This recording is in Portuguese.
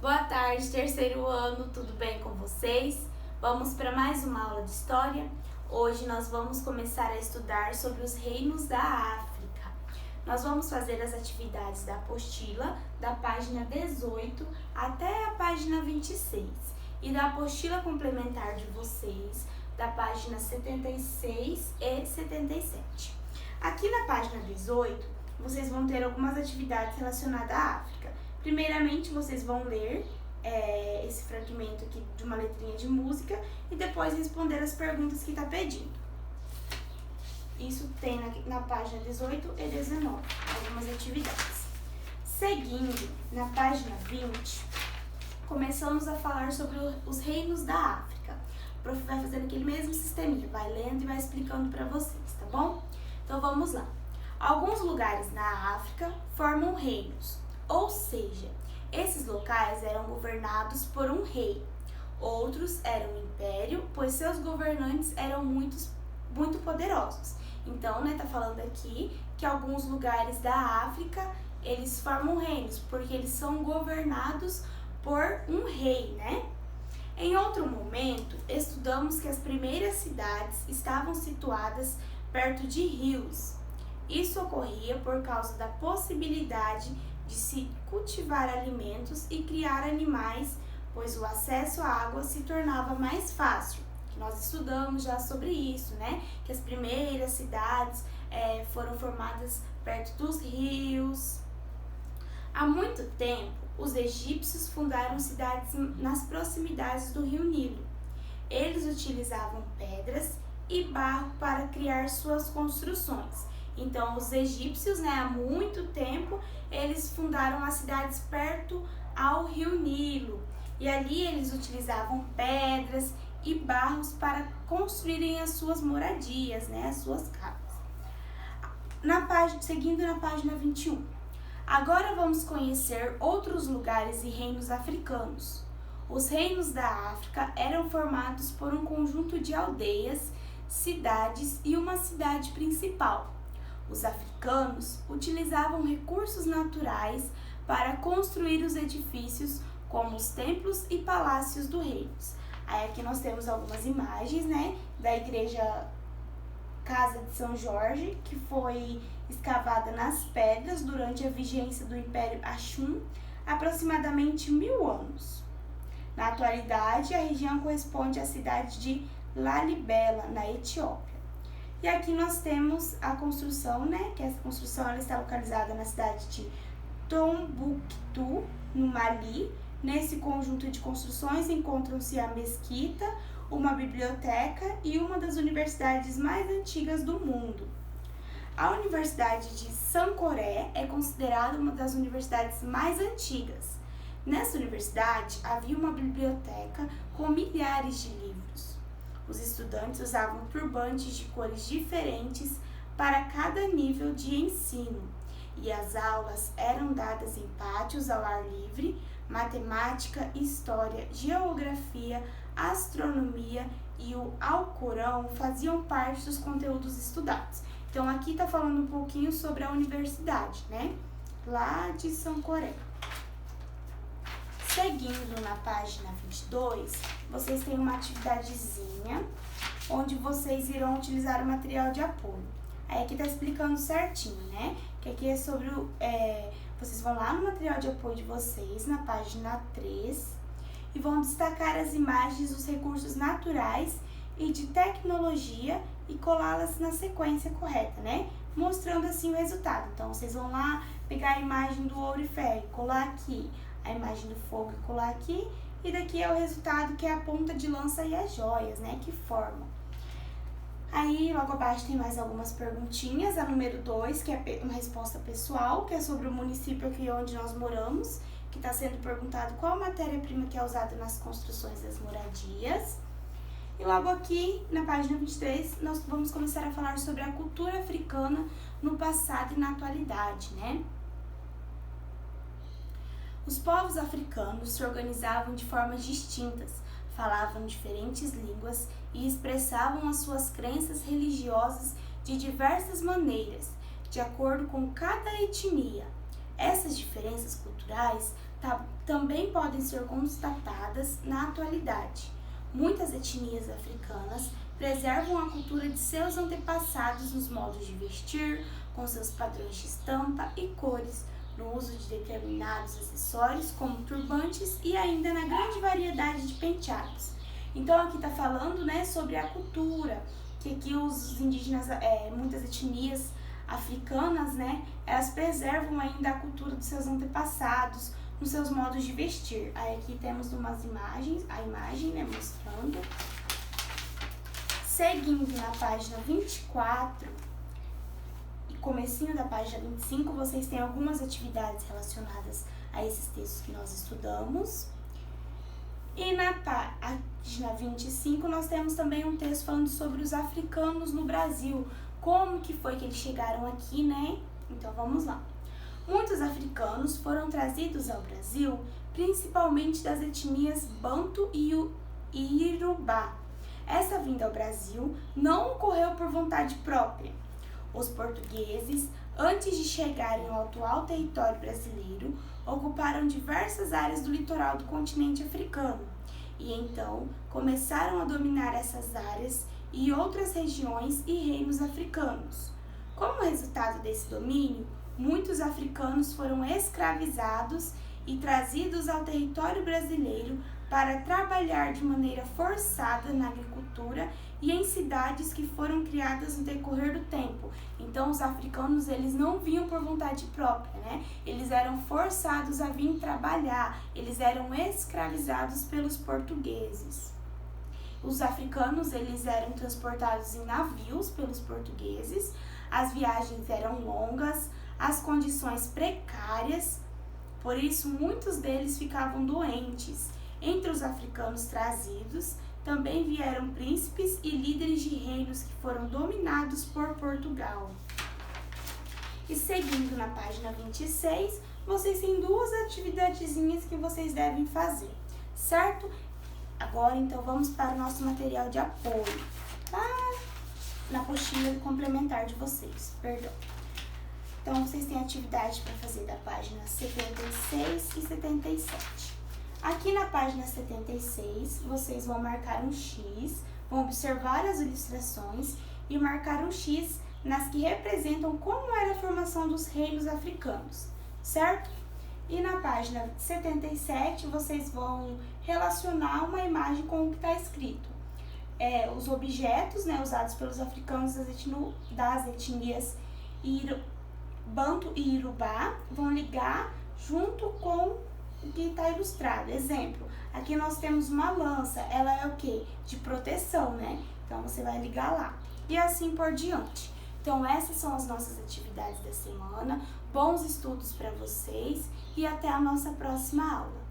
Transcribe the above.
Boa tarde, terceiro ano, tudo bem com vocês? Vamos para mais uma aula de história. Hoje nós vamos começar a estudar sobre os reinos da África. Nós vamos fazer as atividades da apostila da página 18 até a página 26 e da apostila complementar de vocês da página 76 e 77. Aqui na página 18, vocês vão ter algumas atividades relacionadas à África. Primeiramente, vocês vão ler esse fragmento aqui de uma letrinha de música e depois responder as perguntas que está pedindo. Isso tem na página 18 e 19, algumas atividades. Seguindo, na página 20, começamos a falar sobre os reinos da África. O prof vai fazendo aquele mesmo sisteminha, vai lendo e vai explicando para vocês, tá bom? Então vamos lá. Alguns lugares na África formam reinos, ou seja, esses locais eram governados por um rei. Outros eram um império, pois seus governantes eram muito poderosos. Então, tá falando aqui que alguns lugares da África, eles formam reinos, porque eles são governados por um rei, né? Em outro momento, estudamos que as primeiras cidades estavam situadas perto de rios. Isso ocorria por causa da possibilidade de se cultivar alimentos e criar animais, pois o acesso à água se tornava mais fácil. Nós estudamos já sobre isso, né? Que as primeiras cidades foram formadas perto dos rios. Há muito tempo, os egípcios fundaram cidades nas proximidades do rio Nilo. Eles utilizavam pedras e barro para criar suas construções. Então, os egípcios, há muito tempo, eles fundaram as cidades perto ao rio Nilo. E ali eles utilizavam pedras e barros para construírem as suas moradias, as suas casas. Seguindo na página 21. Agora vamos conhecer outros lugares e reinos africanos. Os reinos da África eram formados por um conjunto de aldeias, cidades e uma cidade principal. Os africanos utilizavam recursos naturais para construir os edifícios, como os templos e palácios do reino. Aí aqui nós temos algumas imagens, da igreja Casa de São Jorge, que foi escavada nas pedras durante a vigência do Império Axum, aproximadamente 1000 anos. Na atualidade, a região corresponde à cidade de Lalibela, na Etiópia. E aqui nós temos a construção, que essa construção ela está localizada na cidade de Tombouctou, no Mali. Nesse conjunto de construções encontram-se a mesquita, uma biblioteca e uma das universidades mais antigas do mundo. A Universidade de Sankoré é considerada uma das universidades mais antigas. Nessa universidade havia uma biblioteca com milhares de livros. Os estudantes usavam turbantes de cores diferentes para cada nível de ensino, e as aulas eram dadas em pátios ao ar livre. Matemática, história, geografia, astronomia e o Alcorão faziam parte dos conteúdos estudados. Então aqui está falando um pouquinho sobre a universidade, lá de Sankoré. Seguindo na página 22, vocês têm uma atividadezinha onde vocês irão utilizar o material de apoio. Aí aqui tá explicando certinho, que aqui é sobre vocês vão lá no material de apoio de vocês, na página 3, e vão destacar as imagens dos recursos naturais e de tecnologia e colá-las na sequência correta, mostrando assim o resultado. Então, vocês vão lá pegar a imagem do ouro e ferro e colar aqui, a imagem do fogo e colar aqui, e daqui é o resultado que é a ponta de lança e as joias, que formam. Aí, logo abaixo tem mais algumas perguntinhas. A número 2, que é uma resposta pessoal, que é sobre o município aqui onde nós moramos, que está sendo perguntado qual matéria-prima que é usada nas construções das moradias. E logo aqui, na página 23, nós vamos começar a falar sobre a cultura africana no passado e na atualidade, Os povos africanos se organizavam de formas distintas, falavam diferentes línguas e expressavam as suas crenças religiosas de diversas maneiras, de acordo com cada etnia. Essas diferenças culturais também podem ser constatadas na atualidade. Muitas etnias africanas preservam a cultura de seus antepassados nos modos de vestir, com seus padrões de estampa e cores, no uso de determinados acessórios, como turbantes, e ainda na grande variedade de penteados. Então aqui está falando, né, sobre a cultura, que aqui os indígenas, muitas etnias africanas, né, elas preservam ainda a cultura dos seus antepassados, nos seus modos de vestir. Aí aqui temos umas imagens, a imagem, né, mostrando. Seguindo na página 24 e comecinho da página 25, vocês têm algumas atividades relacionadas a esses textos que nós estudamos. E na página 25 nós temos também um texto falando sobre os africanos no Brasil, como que foi que eles chegaram aqui, né? Então vamos lá. Muitos africanos foram trazidos ao Brasil, principalmente das etnias Banto e Iorubá. Essa vinda ao Brasil não ocorreu por vontade própria. Os portugueses, antes de chegarem ao atual território brasileiro, ocuparam diversas áreas do litoral do continente africano e então começaram a dominar essas áreas e outras regiões e reinos africanos. Como resultado desse domínio, muitos africanos foram escravizados e trazidos ao território brasileiro para trabalhar de maneira forçada na agricultura e em cidades que foram criadas no decorrer do tempo. Então, os africanos, eles não vinham por vontade própria, né? Eles eram forçados a vir trabalhar, eles eram escravizados pelos portugueses. Os africanos, eles eram transportados em navios pelos portugueses, as viagens eram longas, as condições precárias, por isso muitos deles ficavam doentes. Entre os africanos trazidos, também vieram príncipes e líderes de reinos que foram dominados por Portugal. E seguindo na página 26, vocês têm duas atividadezinhas que vocês devem fazer, certo? Agora, então, vamos para o nosso material de apoio, tá? Na apostila complementar de vocês, perdão. Então, vocês têm atividade para fazer da página 76 e 77. Aqui na página 76, vocês vão marcar um X, vão observar as ilustrações e marcar um X nas que representam como era a formação dos reinos africanos, certo? E na página 77, vocês vão relacionar uma imagem com o que está escrito. Os objetos, né, usados pelos africanos das etnias Banto e Iorubá vão ligar junto com o que está ilustrado. Exemplo, aqui nós temos uma lança, ela é o quê? De proteção, né? Então, você vai ligar lá. E assim por diante. Então, essas são as nossas atividades da semana. Bons estudos para vocês e até a nossa próxima aula.